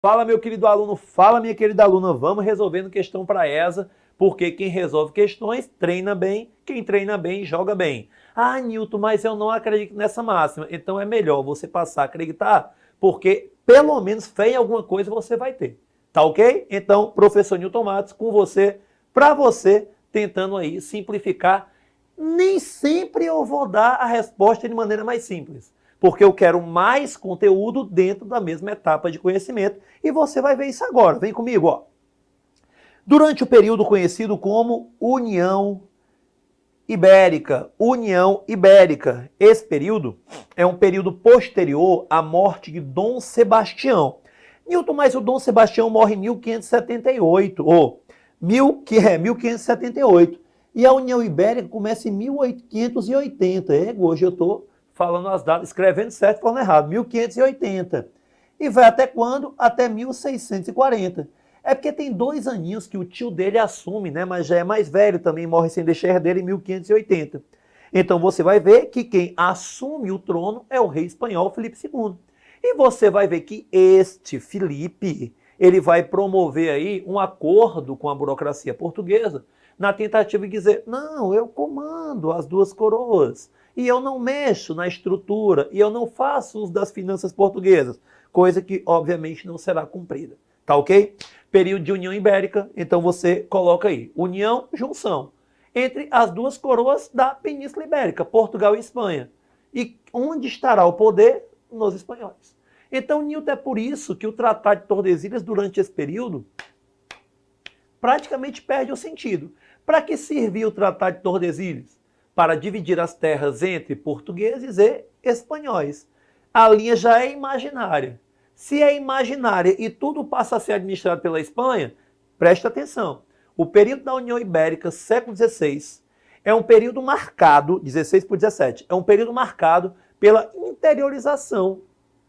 Fala, meu querido aluno, fala, minha querida aluna, vamos resolvendo questão para ESA, porque quem resolve questões treina bem, quem treina bem joga bem. Ah, Newton, mas eu não acredito nessa máxima. Então é melhor você passar a acreditar, porque pelo menos fé em alguma coisa você vai ter. Tá ok? Então, professor Newton Matos, com você, para você, tentando aí simplificar. Nem sempre eu vou dar a resposta de maneira mais simples, porque eu quero mais conteúdo dentro da mesma etapa de conhecimento, e você vai ver isso agora. Vem comigo, ó. Durante o período conhecido como União Ibérica, esse período é um período posterior à morte de Dom Sebastião. Newton, mas o Dom Sebastião morre em 1578, ou 1578. E a União Ibérica começa em 1580. Hoje eu estou falando as datas, escrevendo certo, falando errado. 1580. E vai até quando? Até 1640. É porque tem 2 aninhos que o tio dele assume, né? Mas já é mais velho também, morre sem deixar herdeiro em 1580. Então você vai ver que quem assume o trono é o rei espanhol Felipe II. E você vai ver que este Felipe, ele vai promover aí um acordo com a burocracia portuguesa, na tentativa de dizer, não, eu comando as 2 coroas, e eu não mexo na estrutura, e eu não faço uso das finanças portuguesas, coisa que obviamente não será cumprida. Tá ok? Período de União Ibérica, então você coloca aí, união, junção, entre as 2 coroas da Península Ibérica, Portugal e Espanha. E onde estará o poder? Nos espanhóis. Então, Newton, é por isso que o Tratado de Tordesilhas, durante esse período, praticamente perde o sentido. Para que servia o Tratado de Tordesilhas? Para dividir as terras entre portugueses e espanhóis. A linha já é imaginária. Se é imaginária e tudo passa a ser administrado pela Espanha, presta atenção. O período da União Ibérica, século XVI, é um período marcado, 16 por 17, é um período marcado pela interiorização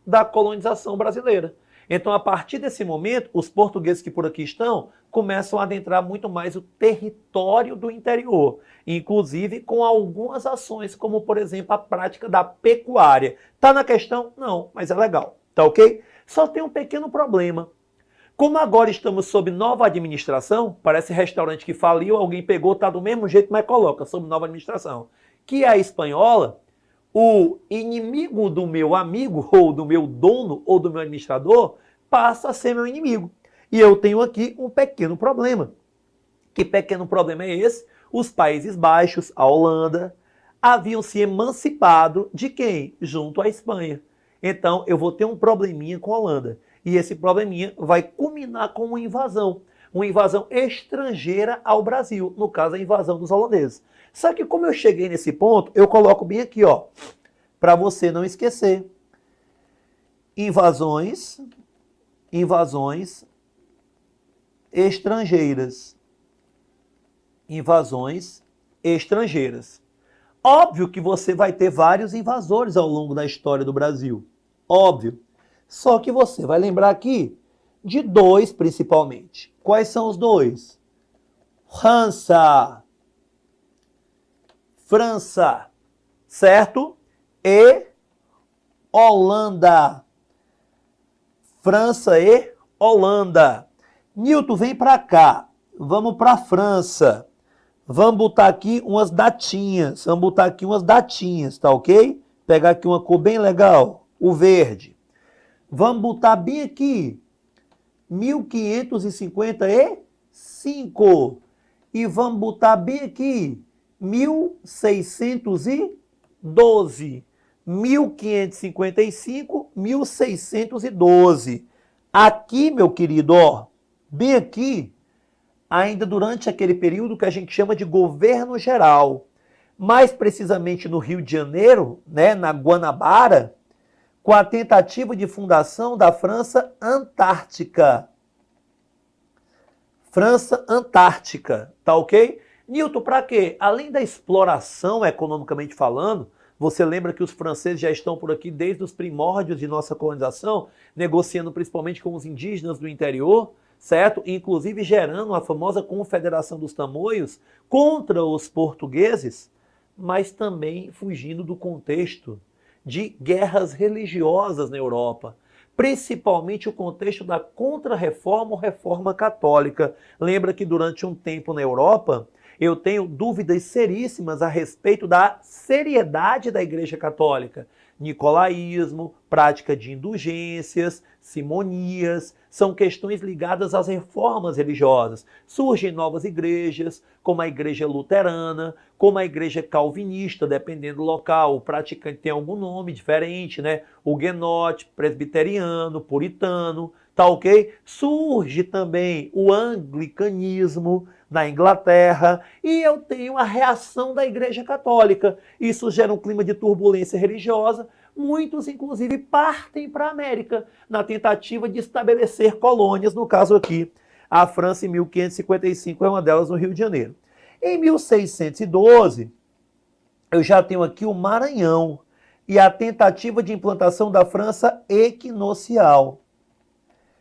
da colonização brasileira. Então, a partir desse momento, os portugueses que por aqui estão começam a adentrar muito mais o território do interior, inclusive com algumas ações, como, por exemplo, a prática da pecuária. Tá na questão? Não, mas é legal. Tá ok? Só tem um pequeno problema. Como agora estamos sob nova administração, parece restaurante que faliu, alguém pegou, tá do mesmo jeito, mas coloca sob nova administração, que é a espanhola. O inimigo do meu amigo, ou do meu dono, ou do meu administrador, passa a ser meu inimigo. E eu tenho aqui um pequeno problema. Que pequeno problema é esse? Os Países Baixos, a Holanda, haviam se emancipado de quem? Junto à Espanha. Então, eu vou ter um probleminha com a Holanda. E esse probleminha vai culminar com uma invasão estrangeira ao Brasil, no caso, a invasão dos holandeses. Só que como eu cheguei nesse ponto, eu coloco bem aqui, ó, para você não esquecer. Invasões estrangeiras. Invasões estrangeiras. Óbvio que você vai ter vários invasores ao longo da história do Brasil. Óbvio. Só que você vai lembrar aqui de 2 principalmente. Quais são os 2? França, certo? E Holanda. França e Holanda. Newton, vem para cá. Vamos para a França. Vamos botar aqui umas datinhas. Tá ok? Pegar aqui uma cor bem legal, o verde. Vamos botar bem aqui 1555. E vamos botar bem aqui 1612. 1555, 1612. Aqui, meu querido, ó, bem aqui, ainda durante aquele período que a gente chama de governo geral, mais precisamente no Rio de Janeiro, né, na Guanabara, com a tentativa de fundação da França Antártica. Tá ok? Newton, para quê? Além da exploração economicamente falando, você lembra que os franceses já estão por aqui desde os primórdios de nossa colonização, negociando principalmente com os indígenas do interior, certo? Inclusive gerando a famosa Confederação dos Tamoios contra os portugueses, mas também fugindo do contexto de guerras religiosas na Europa. principalmente o contexto da Contra-Reforma ou Reforma Católica. Lembra que durante um tempo na Europa, eu tenho dúvidas seríssimas a respeito da seriedade da Igreja Católica. Nicolaísmo, prática de indulgências, simonias, são questões ligadas às reformas religiosas. Surgem novas igrejas, como a igreja luterana, como a igreja calvinista, dependendo do local. O praticante tem algum nome diferente, né? Huguenote, presbiteriano, puritano, tá ok? Surge também o anglicanismo na Inglaterra e eu tenho a reação da Igreja Católica. Isso gera um clima de turbulência religiosa. Muitos, inclusive, partem para a América na tentativa de estabelecer colônias, no caso aqui, a França em 1555 é uma delas no Rio de Janeiro. Em 1612, eu já tenho aqui o Maranhão e a tentativa de implantação da França equinocial.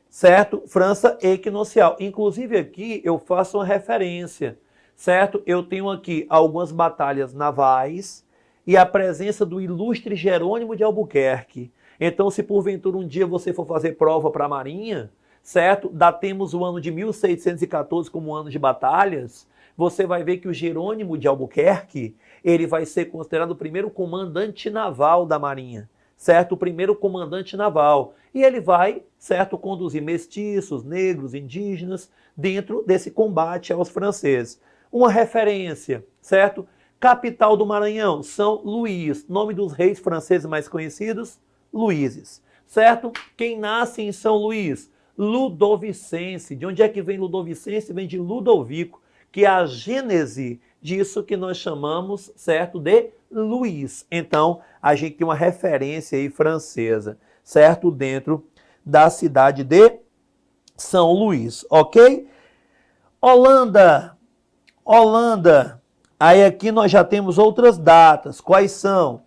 Certo? França equinocial. Inclusive aqui eu faço uma referência, certo? Eu tenho aqui algumas batalhas navais e a presença do ilustre Jerônimo de Albuquerque. Então, se porventura um dia você for fazer prova para a Marinha, certo? Datemos o ano de 1614 como ano de batalhas, você vai ver que o Jerônimo de Albuquerque, ele vai ser considerado o primeiro comandante naval da Marinha. Certo? O primeiro comandante naval. E ele vai, certo, conduzir mestiços, negros, indígenas, dentro desse combate aos franceses. Uma referência, certo? Capital do Maranhão, São Luís. Nome dos reis franceses mais conhecidos, Luíses. Certo? Quem nasce em São Luís? Ludovicense. De onde é que vem Ludovicense? Vem de Ludovico, que é a gênese disso que nós chamamos, certo, de Luís. Então, a gente tem uma referência aí francesa, certo, dentro da cidade de São Luís, ok? Holanda. Aí aqui nós já temos outras datas. Quais são?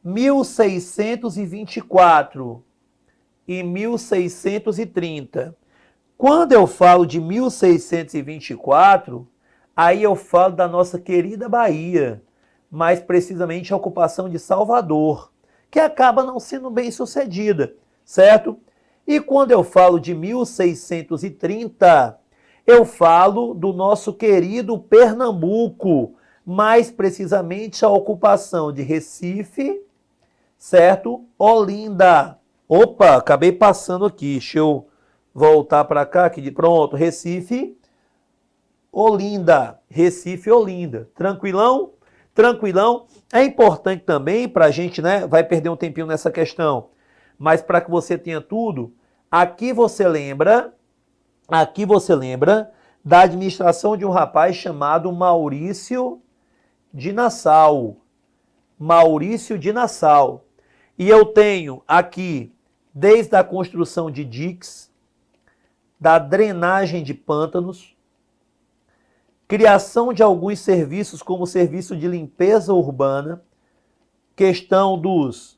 1624 e 1630. Quando eu falo de 1624, aí eu falo da nossa querida Bahia, mais precisamente a ocupação de Salvador, que acaba não sendo bem sucedida, certo? E quando eu falo de 1630, eu falo do nosso querido Pernambuco, mais precisamente a ocupação de Recife, certo? Olinda. Opa, acabei passando aqui, deixa eu voltar para cá, pronto, Recife, Olinda, tranquilão? Tranquilão. É importante também para a gente, né, vai perder um tempinho nessa questão, mas para que você tenha tudo, aqui você lembra da administração de um rapaz chamado Maurício de Nassau. E eu tenho aqui, desde a construção de diques, da drenagem de pântanos, criação de alguns serviços, como o serviço de limpeza urbana, questão dos...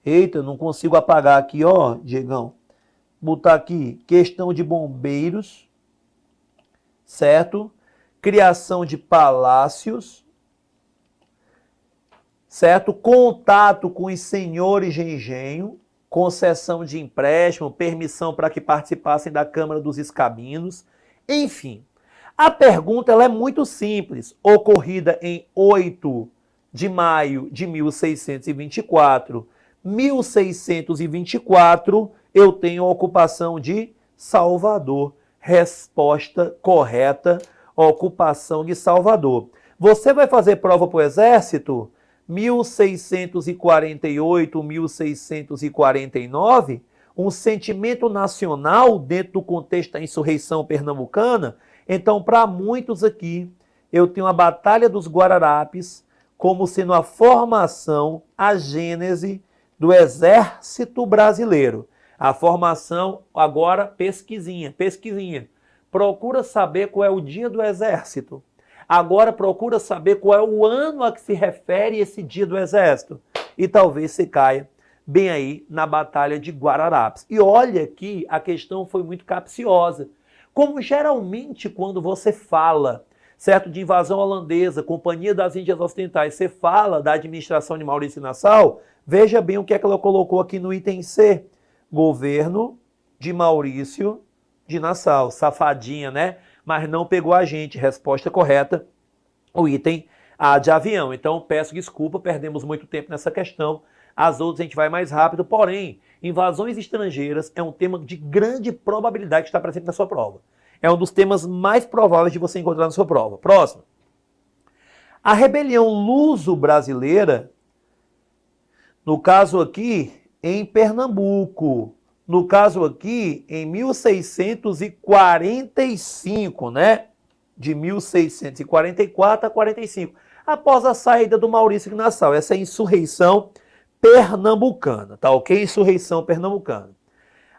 Eita, não consigo apagar aqui, ó, Diegão. Botar aqui, questão de bombeiros, certo? Criação de palácios, certo? Contato com os senhores de engenho, concessão de empréstimo, permissão para que participassem da Câmara dos Escabinos, enfim. A pergunta ela é muito simples, ocorrida em 8 de maio de 1624. 1624, eu tenho a ocupação de Salvador. Resposta correta, ocupação de Salvador. Você vai fazer prova para o Exército? 1648, 1649, um sentimento nacional dentro do contexto da insurreição pernambucana. Então, para muitos aqui, eu tenho a Batalha dos Guararapes como sendo a formação, a gênese do Exército Brasileiro. A formação, agora, pesquisinha. Procura saber qual é o dia do Exército. Agora procura saber qual é o ano a que se refere esse dia do Exército. E talvez você caia bem aí na Batalha de Guararapes. E olha que a questão foi muito capciosa. Como geralmente quando você fala, certo, de invasão holandesa, Companhia das Índias Ocidentais, você fala da administração de Maurício Nassau, veja bem o que é que ela colocou aqui no item C. Governo de Maurício de Nassau. Safadinha, né? Mas não pegou a gente. Resposta correta, o item A de avião. Então, peço desculpa, perdemos muito tempo nessa questão. As outras a gente vai mais rápido, porém, invasões estrangeiras é um tema de grande probabilidade que está presente na sua prova. É um dos temas mais prováveis de você encontrar na sua prova. Próximo. A rebelião luso-brasileira, no caso aqui, em Pernambuco. No caso aqui, em 1645, né? De 1644 a 45, após a saída do Maurício de Nassau. Essa é a insurreição pernambucana, tá ok? Insurreição pernambucana.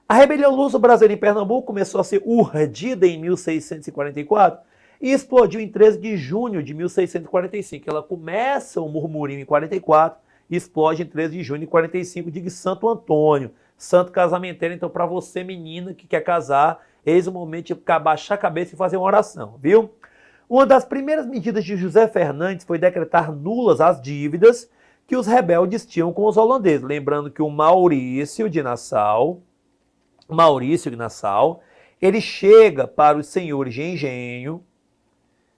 A rebelião luso-brasileira em Pernambuco começou a ser urdida em 1644 e explodiu em 13 de junho de 1645. Ela começa o murmurinho em 44 e explode em 13 de junho de 45, de Santo Antônio, santo casamenteiro. Então, para você, menina, que quer casar, eis o momento de abaixar a cabeça e fazer uma oração, viu? Uma das primeiras medidas de José Fernandes foi decretar nulas as dívidas que os rebeldes tinham com os holandeses. Lembrando que o Maurício de Nassau, ele chega para os senhores de engenho,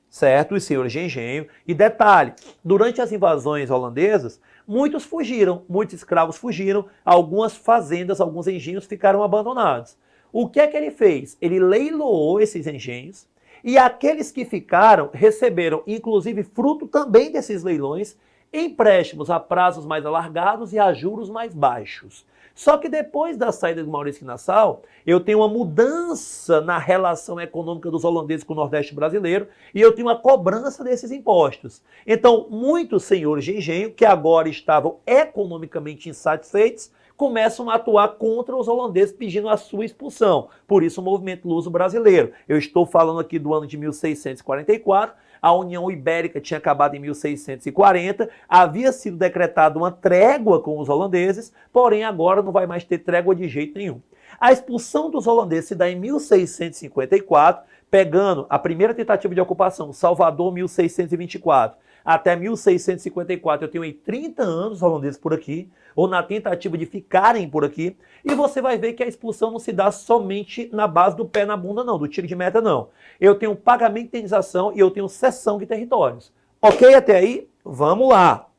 certo? Os senhores de engenho. E detalhe, durante as invasões holandesas, muitos fugiram, muitos escravos fugiram, algumas fazendas, alguns engenhos ficaram abandonados. O que é que ele fez? Ele leiloou esses engenhos e aqueles que ficaram receberam, inclusive fruto também desses leilões, empréstimos a prazos mais alargados e a juros mais baixos. Só que depois da saída do Maurício de Nassau, eu tenho uma mudança na relação econômica dos holandeses com o Nordeste brasileiro e eu tenho uma cobrança desses impostos. Então, muitos senhores de engenho, que agora estavam economicamente insatisfeitos, começam a atuar contra os holandeses pedindo a sua expulsão. Por isso o movimento luso-brasileiro. Eu estou falando aqui do ano de 1644, a União Ibérica tinha acabado em 1640, havia sido decretada uma trégua com os holandeses, porém agora não vai mais ter trégua de jeito nenhum. A expulsão dos holandeses se dá em 1654, pegando a primeira tentativa de ocupação, Salvador, 1624, até 1654. Eu tenho aí 30 anos holandeses por aqui, ou na tentativa de ficarem por aqui, e você vai ver que a expulsão não se dá somente na base do pé na bunda, não, do tiro de meta, não. Eu tenho pagamento de indenização e eu tenho cessão de territórios. Ok até aí? Vamos lá.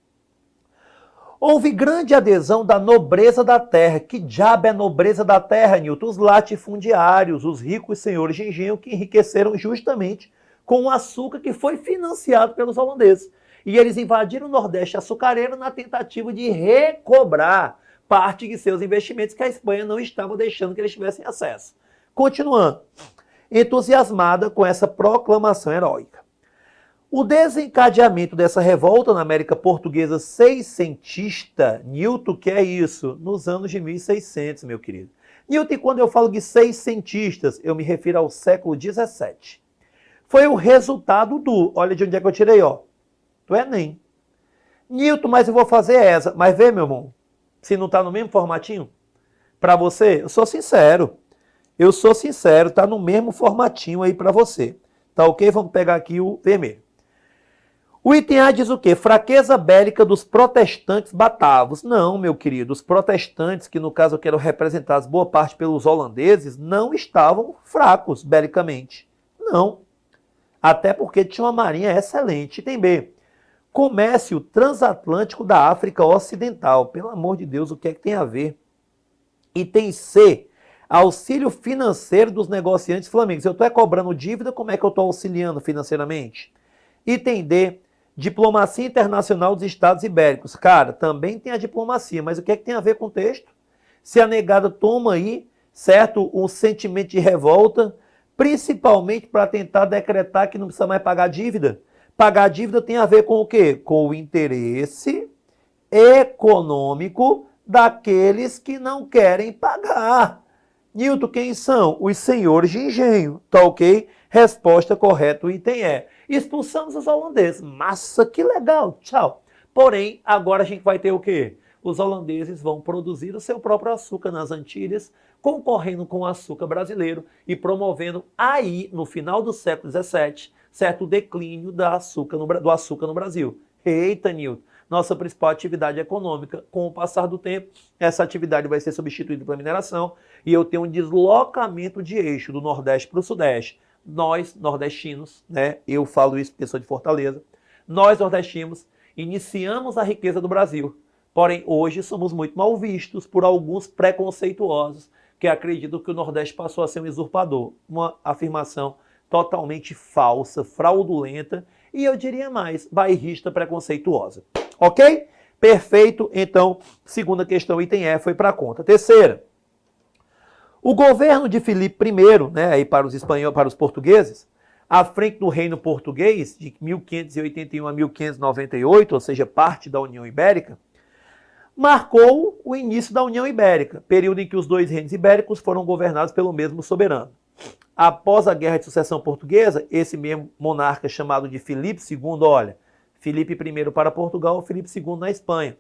Houve grande adesão da nobreza da terra. Que diabo é nobreza da terra, Nilton? Os latifundiários, os ricos senhores de engenho que enriqueceram justamente com o açúcar que foi financiado pelos holandeses. E eles invadiram o Nordeste açucareiro na tentativa de recobrar parte de seus investimentos que a Espanha não estava deixando que eles tivessem acesso. Continuando, entusiasmada com essa proclamação heróica. O desencadeamento dessa revolta na América Portuguesa seiscentista, Newton, que é isso? Nos anos de 1600, meu querido. Newton, quando eu falo de seiscentistas, eu me refiro ao século XVII. Foi o resultado do, olha de onde é que eu tirei, ó, do Enem. Newton, mas eu vou fazer essa. Mas vê, meu irmão, se não está no mesmo formatinho, para você, eu sou sincero, tá no mesmo formatinho aí para você. Tá ok? Vamos pegar aqui o vermelho. O item A diz o quê? Fraqueza bélica dos protestantes batavos. Não, meu querido, os protestantes, que no caso eu quero representar boa parte pelos holandeses, não estavam fracos belicamente. Não. Até porque tinha uma marinha excelente. Item B. Comércio transatlântico da África Ocidental. Pelo amor de Deus, o que é que tem a ver? Item C. Auxílio financeiro dos negociantes flamengues. Se eu estou cobrando dívida, como é que eu estou auxiliando financeiramente? Item D. Diplomacia internacional dos Estados Ibéricos. Cara, também tem a diplomacia, mas o que é que tem a ver com o texto? Se a negada toma aí, certo, um sentimento de revolta, principalmente para tentar decretar que não precisa mais pagar dívida. Pagar dívida tem a ver com o quê? Com o interesse econômico daqueles que não querem pagar. Newton, quem são? Os senhores de engenho, tá ok? Resposta correta, o item é. Expulsamos os holandeses. Massa, que legal, tchau. Porém, agora a gente vai ter o quê? Os holandeses vão produzir o seu próprio açúcar nas Antilhas, concorrendo com o açúcar brasileiro e promovendo aí, no final do século XVII, certo declínio do açúcar no Brasil. Eita, Nilton, nossa principal atividade econômica. Com o passar do tempo, essa atividade vai ser substituída pela mineração e eu tenho um deslocamento de eixo do Nordeste para o Sudeste. Nós, nordestinos, né, eu falo isso porque sou de Fortaleza, nós, nordestinos, iniciamos a riqueza do Brasil. Porém, hoje somos muito mal vistos por alguns preconceituosos que acreditam que o Nordeste passou a ser um usurpador. Uma afirmação totalmente falsa, fraudulenta e eu diria mais, bairrista preconceituosa. Ok? Perfeito. Então, segunda questão, item E, foi para a conta. Terceira. O governo de Filipe I, né, aí para os espanhóis, para os portugueses, à frente do reino português, de 1581 a 1598, ou seja, parte da União Ibérica, marcou o início da União Ibérica, período em que os dois reinos ibéricos foram governados pelo mesmo soberano. Após a Guerra de Sucessão Portuguesa, esse mesmo monarca chamado de Filipe II, olha, Filipe I para Portugal, Filipe II na Espanha,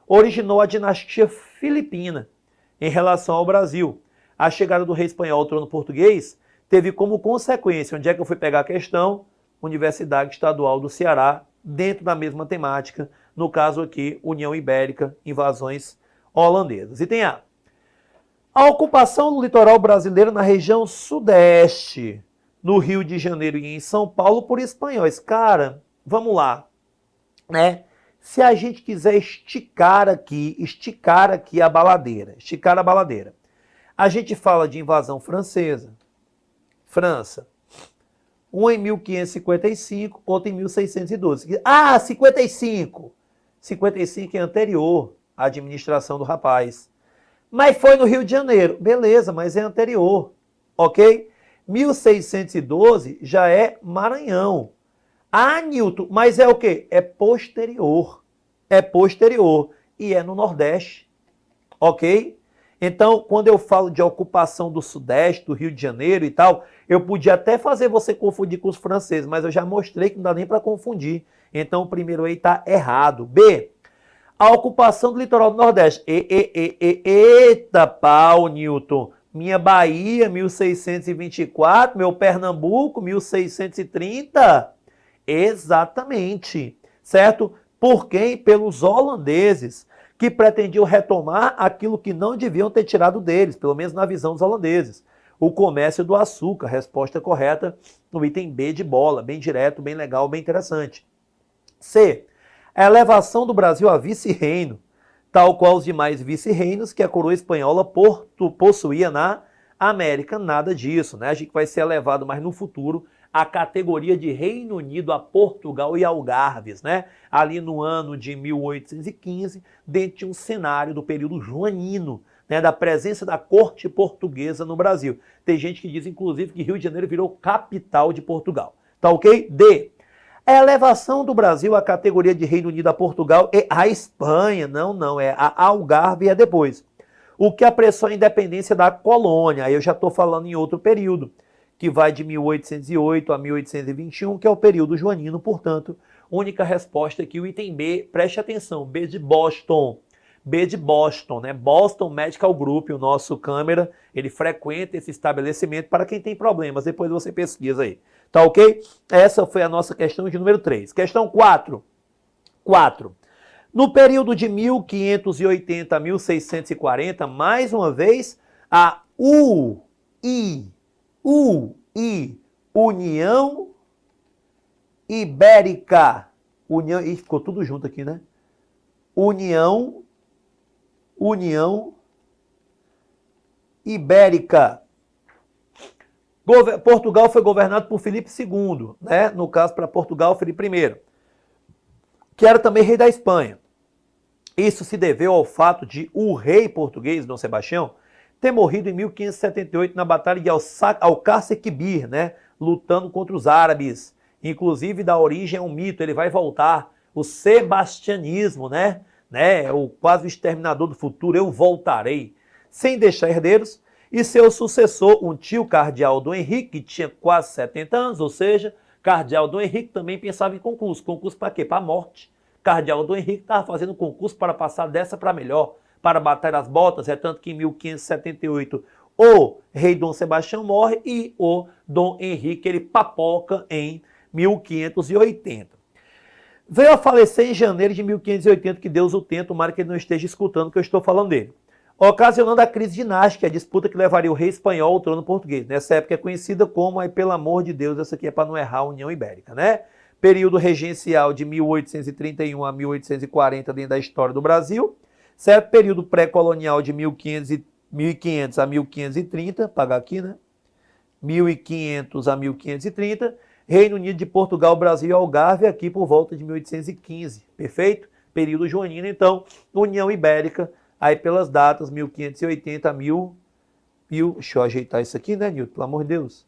originou a dinastia filipina em relação ao Brasil. A chegada do rei espanhol ao trono português teve como consequência, onde é que eu fui pegar a questão? Universidade Estadual do Ceará, dentro da mesma temática, no caso aqui, União Ibérica, invasões holandesas. Item A. A ocupação do litoral brasileiro na região sudeste, no Rio de Janeiro e em São Paulo, por espanhóis. Cara, vamos lá, né? Se a gente quiser esticar aqui a baladeira, a gente fala de invasão francesa, França, um em 1555, outro em 1612. Ah, 55! 55 é anterior à administração do rapaz. Mas foi no Rio de Janeiro. Beleza, mas é anterior. Ok? 1612 já é Maranhão. Ah, Newton, mas é o quê? É posterior. É posterior. E é no Nordeste. Ok? Então, quando eu falo de ocupação do Sudeste, do Rio de Janeiro e tal, eu podia até fazer você confundir com os franceses, mas eu já mostrei que não dá nem para confundir. Então, o primeiro aí está errado. B. A ocupação do litoral do Nordeste. Eita pau, Newton. Minha Bahia, 1624. Meu Pernambuco, 1630. Exatamente. Certo? Por quem? Pelos holandeses, que pretendiam retomar aquilo que não deviam ter tirado deles, pelo menos na visão dos holandeses. O comércio do açúcar. Resposta correta no item B de bola. Bem direto, bem legal, bem interessante. C. A elevação do Brasil a vice-reino, tal qual os demais vice-reinos que a coroa espanhola possuía na América. Nada disso, né? A gente vai ser elevado mais no futuro à categoria de Reino Unido a Portugal e Algarves, né? Ali no ano de 1815, dentro de um cenário do período joanino, né? Da presença da corte portuguesa no Brasil. Tem gente que diz, inclusive, que Rio de Janeiro virou capital de Portugal. Tá ok? D. A elevação do Brasil à categoria de Reino Unido a Portugal e a Espanha. Não, é a Algarve e é depois. O que apressou a independência da colônia. Aí eu já estou falando em outro período, que vai de 1808 a 1821, que é o período joanino, portanto, única resposta aqui, o item B, preste atenção, B de Boston. B de Boston, né? Boston Medical Group, o nosso câmera, ele frequenta esse estabelecimento para quem tem problemas, depois você pesquisa aí. Tá ok? Essa foi a nossa questão de número 3. Questão 4. No período de 1580 a 1640, mais uma vez, a União Ibérica. Ih, ficou tudo junto aqui, né? União Ibérica. Portugal foi governado por Filipe II, né? No caso, para Portugal, Filipe I, que era também rei da Espanha. Isso se deveu ao fato de o rei português, Dom Sebastião, ter morrido em 1578 na Batalha de Alcácer Quibir, né? Lutando contra os árabes. Inclusive, dá origem a um mito, ele vai voltar, o sebastianismo, né? O quase exterminador do futuro, eu voltarei, sem deixar herdeiros. E seu sucessor, um tio cardeal Dom Henrique, que tinha quase 70 anos, ou seja, cardeal Dom Henrique também pensava em concurso. Concurso para quê? Para a morte. Cardeal Dom Henrique estava fazendo concurso para passar dessa para melhor, para bater as botas. É tanto que em 1578 o rei Dom Sebastião morre e o Dom Henrique ele papoca em 1580. Veio a falecer em janeiro de 1580, que Deus o tenha, tomara que ele não esteja escutando o que eu estou falando dele. Ocasionando a crise dinástica, a disputa que levaria o rei espanhol ao trono português. Nessa época é conhecida como, aí, pelo amor de Deus, essa aqui é para não errar, a União Ibérica, né? Período regencial de 1831 a 1840 dentro da história do Brasil, certo? Período pré-colonial de 1500 a 1530, pagar aqui, né? 1500 a 1530, Reino Unido de Portugal, Brasil e Algarve, aqui por volta de 1815, perfeito? Período joanino, então, União Ibérica, aí pelas datas 1580 a deixa eu ajeitar isso aqui, né, Nilton? Pelo amor de Deus.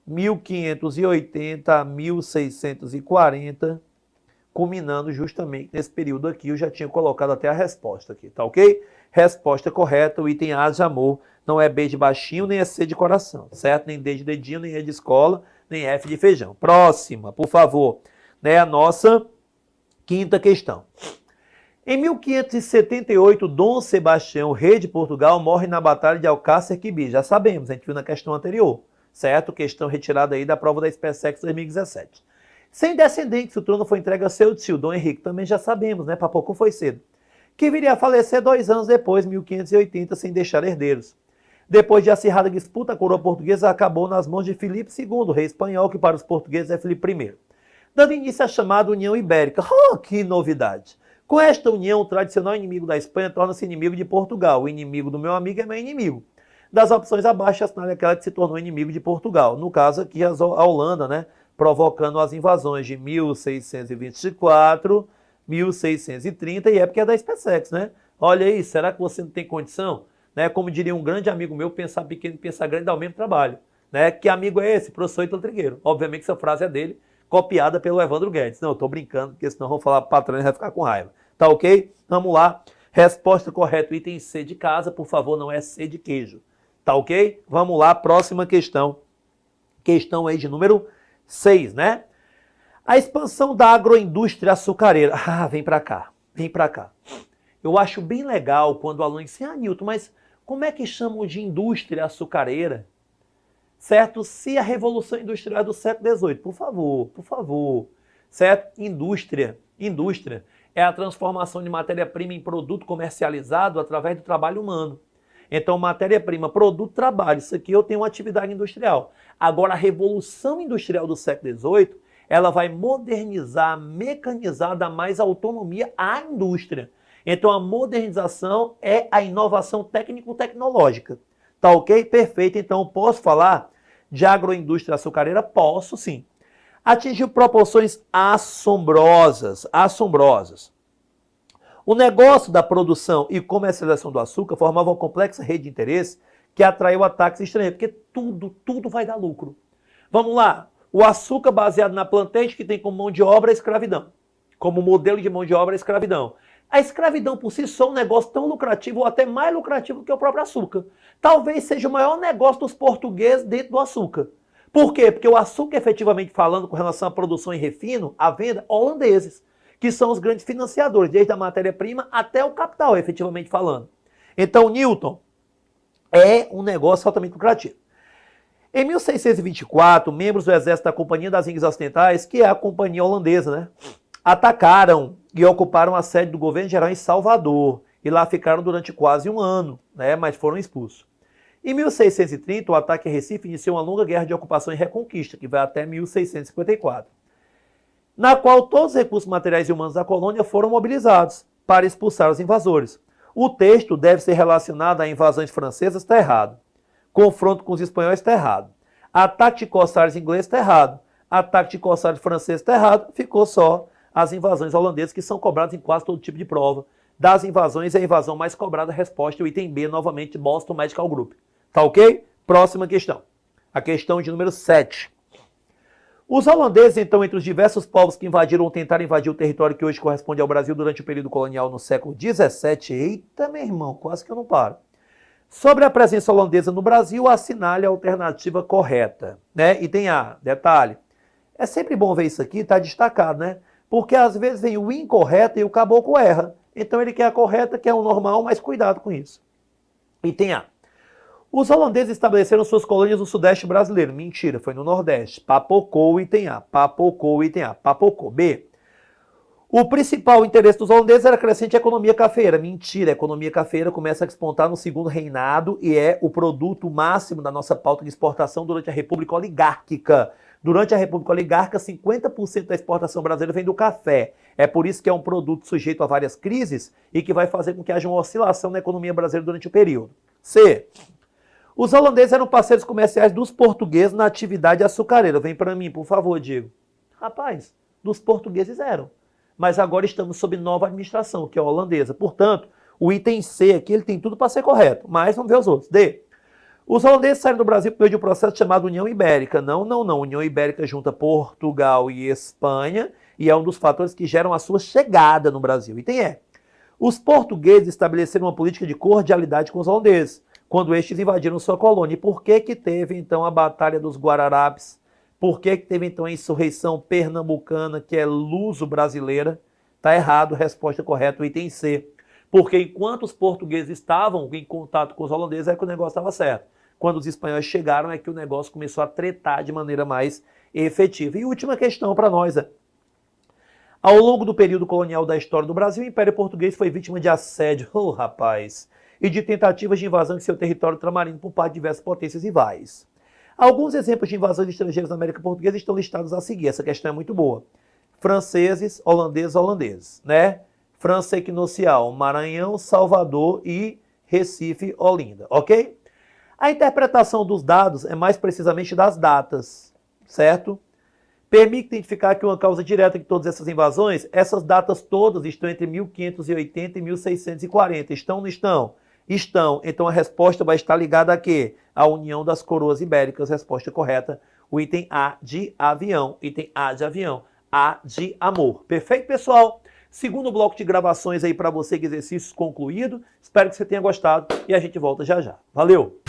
1580 a 1640, culminando justamente nesse período aqui. Eu já tinha colocado até a resposta aqui, tá ok? Resposta correta, o item A de amor, não é B de baixinho, nem é C de coração, certo? Nem D de dedinho, nem E de escola, nem F de feijão. Próxima, por favor, né? A nossa quinta questão. Em 1578, Dom Sebastião, rei de Portugal, morre na Batalha de Alcácer Quibir. Já sabemos, a gente viu na questão anterior, certo? Questão retirada aí da prova da SpaceX 2017. Sem descendentes, o trono foi entregue ao seu tio, Dom Henrique. Também já sabemos, né? Para pouco foi cedo. Que viria a falecer 2 anos depois, 1580, sem deixar herdeiros. Depois de acirrada disputa, a coroa portuguesa acabou nas mãos de Filipe II, rei espanhol, que para os portugueses é Filipe I. Dando início à chamada União Ibérica. Oh, que novidade! Com esta união, o tradicional inimigo da Espanha torna-se inimigo de Portugal. O inimigo do meu amigo é meu inimigo. Das opções abaixo, assinale aquela que se tornou inimigo de Portugal. No caso aqui, a Holanda, né? Provocando as invasões de 1624, 1630 e época da SpaceX, né? Olha aí, será que você não tem condição? Né? Como diria um grande amigo meu, pensar pequeno e pensar grande dá o mesmo trabalho. Né? Que amigo é esse? Professor Ítalo Trigueiro. Obviamente essa frase é dele, copiada pelo Evandro Guedes. Não, eu tô brincando, porque senão vou falar para o patrão e vai ficar com raiva. Tá ok? Vamos lá. Resposta correta, item C de casa, por favor, não é C de queijo. Tá ok? Vamos lá, próxima questão. Questão aí de número 6, né? A expansão da agroindústria açucareira. Ah, vem pra cá, vem pra cá. Eu acho bem legal quando o aluno diz assim, Nilton, mas como é que chamam de indústria açucareira? Certo? Se a Revolução Industrial é do século XVIII, por favor, certo? Indústria é a transformação de matéria-prima em produto comercializado através do trabalho humano. Então, matéria-prima, produto, trabalho, isso aqui eu tenho uma atividade industrial. Agora, a Revolução Industrial do século XVIII, ela vai modernizar, mecanizar, dar mais autonomia à indústria. Então, a modernização é a inovação técnico-tecnológica. Tá ok? Perfeito. Então, posso falar de agroindústria açucareira? Posso, sim. Atingiu proporções assombrosas. O negócio da produção e comercialização do açúcar formava uma complexa rede de interesse que atraiu ataques estrangeiros, porque tudo vai dar lucro. Vamos lá. O açúcar baseado na plantation, que tem como mão de obra a escravidão. Como modelo de mão de obra a escravidão. A escravidão por si só é um negócio tão lucrativo, ou até mais lucrativo que o próprio açúcar. Talvez seja o maior negócio dos portugueses dentro do açúcar. Por quê? Porque o açúcar, efetivamente falando, com relação à produção e refino, à venda, holandeses, que são os grandes financiadores, desde a matéria-prima até o capital, efetivamente falando. Então, Newton é um negócio altamente lucrativo. Em 1624, membros do exército da Companhia das Índias Ocidentais, que é a companhia holandesa, né, atacaram e ocuparam a sede do governo geral em Salvador. E lá ficaram durante quase um ano, né, mas foram expulsos. Em 1630, o ataque a Recife iniciou uma longa guerra de ocupação e reconquista, que vai até 1654, na qual todos os recursos materiais e humanos da colônia foram mobilizados para expulsar os invasores. O texto deve ser relacionado a invasões francesas, está errado. Confronto com os espanhóis, está errado. Ataque de corsários ingleses, está errado. Ataque de corsários franceses, está errado. Ficou só as invasões holandesas, que são cobradas em quase todo tipo de prova. Das invasões, a invasão mais cobrada, a resposta é o item B, novamente, Boston Medical Group. Tá ok? Próxima questão. A questão de número 7. Os holandeses, então, entre os diversos povos que invadiram ou tentaram invadir o território que hoje corresponde ao Brasil durante o período colonial no século XVII, eita, meu irmão, quase que eu não paro. Sobre a presença holandesa no Brasil, assinale a alternativa correta, né? Item A, detalhe. É sempre bom ver isso aqui, tá destacado, né? Porque às vezes vem o incorreto e o caboclo erra. Então ele quer a correta, que é o normal, mas cuidado com isso. Item A. Os holandeses estabeleceram suas colônias no sudeste brasileiro. Mentira, foi no nordeste. Papocou, item A. Papocou, item A. Papocou. B. O principal interesse dos holandeses era a crescente economia cafeira. Mentira, a economia cafeira começa a despontar no segundo reinado e é o produto máximo da nossa pauta de exportação durante a República Oligárquica. Durante a República Oligárquica, 50% da exportação brasileira vem do café. É por isso que é um produto sujeito a várias crises e que vai fazer com que haja uma oscilação na economia brasileira durante o período. C. Os holandeses eram parceiros comerciais dos portugueses na atividade açucareira. Vem para mim, por favor, Diego. Rapaz, dos portugueses eram. Mas agora estamos sob nova administração, que é a holandesa. Portanto, o item C aqui ele tem tudo para ser correto, mas vamos ver os outros. D. Os holandeses saíram do Brasil por meio de um processo chamado União Ibérica. Não. União Ibérica junta Portugal e Espanha e é um dos fatores que geram a sua chegada no Brasil. Item E. Os portugueses estabeleceram uma política de cordialidade com os holandeses, quando estes invadiram sua colônia. E por que que teve, então, a Batalha dos Guararapes? Por que que teve, então, a insurreição pernambucana, que é luso-brasileira? Está errado, resposta correta, o item C. Porque enquanto os portugueses estavam em contato com os holandeses, é que o negócio estava certo. Quando os espanhóis chegaram, é que o negócio começou a tretar de maneira mais efetiva. E última questão para nós é: ao longo do período colonial da história do Brasil, o Império Português foi vítima de assédio, rapaz, e de tentativas de invasão de seu território ultramarino por parte de diversas potências rivais. Alguns exemplos de invasões estrangeiras na América Portuguesa estão listados a seguir. Essa questão é muito boa. Franceses, holandeses, né? França Equinocial, Maranhão, Salvador e Recife, Olinda, ok? A interpretação dos dados é mais precisamente das datas, certo? Permite identificar que uma causa direta de todas essas invasões, essas datas todas estão entre 1580 e 1640. Estão ou não estão? Estão. Então a resposta vai estar ligada a quê? A união das coroas ibéricas. Resposta correta, o item A de avião. Item A de avião. A de amor. Perfeito, pessoal? Segundo bloco de gravações aí para você, exercícios concluído. Espero que você tenha gostado e a gente volta já já. Valeu!